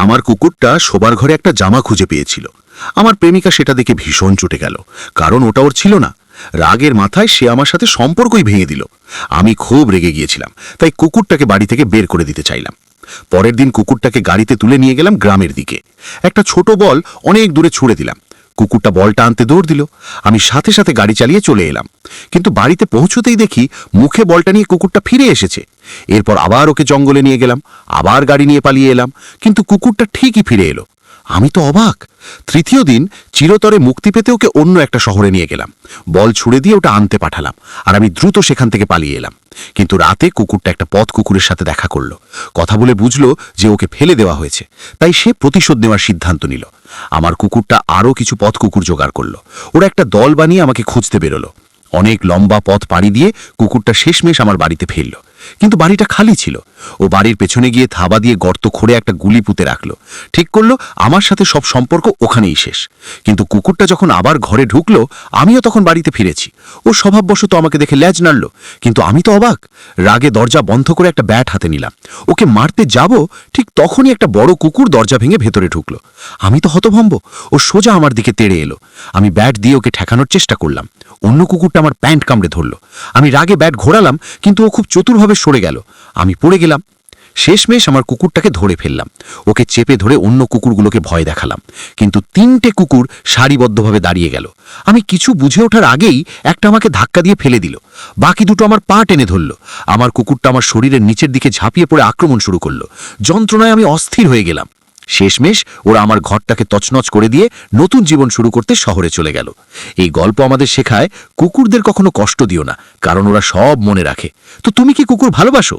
আমার কুকুরটা শোবার ঘরে একটা জামা খুঁজে পেয়েছিল। আমার প্রেমিকা সেটা দেখে ভীষণ চটে গেল, কারণ ওটা ওর ছিল না। রাগের মাথায় সে আমার সাথে সম্পর্কই ভেঙে দিল। আমি খুব রেগে গিয়েছিলাম, তাই কুকুরটাকে বাড়ি থেকে বের করে দিতে চাইলাম। পরের দিন কুকুরটাকে গাড়িতে তুলে নিয়ে গেলাম গ্রামের দিকে। একটা ছোট বল অনেক দূরে ছুঁড়ে দিলাম। কুকুরটা বলটা আনতে দৌড় দিল। আমি সাথে সাথে গাড়ি চালিয়ে চলে এলাম, কিন্তু বাড়িতে পৌঁছতেই দেখি মুখে বলটা নিয়ে কুকুরটা ফিরে এসেছে। এরপর আবার ওকে জঙ্গলে নিয়ে গেলাম, আবার গাড়ি নিয়ে পালিয়ে এলাম, কিন্তু কুকুরটা ঠিকই ফিরে এলো। আমি তো অবাক। তৃতীয় দিন চিরতরে মুক্তি পেতে ওকে অন্য একটা শহরে নিয়ে গেলাম। বল ছুড়ে দিয়ে ওটা আনতে পাঠালাম, আর আমি দ্রুত সেখান থেকে পালিয়ে এলাম। কিন্তু রাতে কুকুরটা একটা পথ কুকুরের সাথে দেখা করলো। কথা বলে বুঝলো যে ওকে ফেলে দেওয়া হয়েছে, তাই সে প্রতিশোধ নেওয়ার সিদ্ধান্ত নিল। আমার কুকুরটা আরও কিছু পথ কুকুর জোগাড় করলো। ওরা একটা দল বানিয়ে আমাকে খুঁজতে বেরোলো। অনেক লম্বা পথ পাড়ি দিয়ে কুকুরটা শেষমেশ আমার বাড়িতে ফিরল, কিন্তু বাড়িটা খালি ছিল। ও বাড়ির পেছনে গিয়ে থাবা দিয়ে গর্ত খুঁড়ে একটা গুলি পুঁতে রাখলো। ঠিক করলো আমার সাথে সব সম্পর্ক ওখানেই শেষ। কিন্তু কুকুরটা যখন আবার ঘরে ঢুকলো, আমিও তখন বাড়িতে ফিরেছি। ও স্বভাববশত আমাকে দেখে ল্যাজ নাড়ল, কিন্তু আমি তো অবাক। রাগে দরজা বন্ধ করে একটা ব্যাট হাতে নিলাম। ওকে মারতে যাব, ঠিক তখনই একটা বড় কুকুর দরজা ভেঙে ভেতরে ঢুকলো। আমি তো হতভম্ব। ও সোজা আমার দিকে তেড়ে এলো। আমি ব্যাট দিয়ে ওকে ঠেকানোর চেষ্টা করলাম। অন্য কুকুরটা আমার প্যান্ট কামড়ে ধরলো। আমি রাগে ব্যাট ঘোরালাম, কিন্তু ও খুব চতুরভাবে সরে গেল। আমি পড়ে গেলাম। শেষমেশ আমার কুকুরটাকে ধরে ফেললাম। ওকে চেপে ধরে অন্য কুকুরগুলোকে ভয় দেখালাম, কিন্তু 3টে কুকুর সারিবদ্ধভাবে দাঁড়িয়ে গেল। আমি কিছু বুঝে ওঠার আগেই একটা আমাকে ধাক্কা দিয়ে ফেলে দিল। বাকি দুটো আমার পা টেনে ধরল। আমার কুকুরটা আমার শরীরের নিচের দিকে ঝাঁপিয়ে পড়ে আক্রমণ শুরু করলো। যন্ত্রণায় আমি অস্থির হয়ে গেলাম। শেষমেশ ওরা আমার ঘরটাকে তছনছ করে দিয়ে নতুন জীবন শুরু করতে শহরে চলে গেল। এই গল্প আমাদের শেখায় কুকুরদের কখনো কষ্ট দিও না, কারণ ওরা সব মনে রাখে। তো তুমি কি কুকুর ভালোবাসো?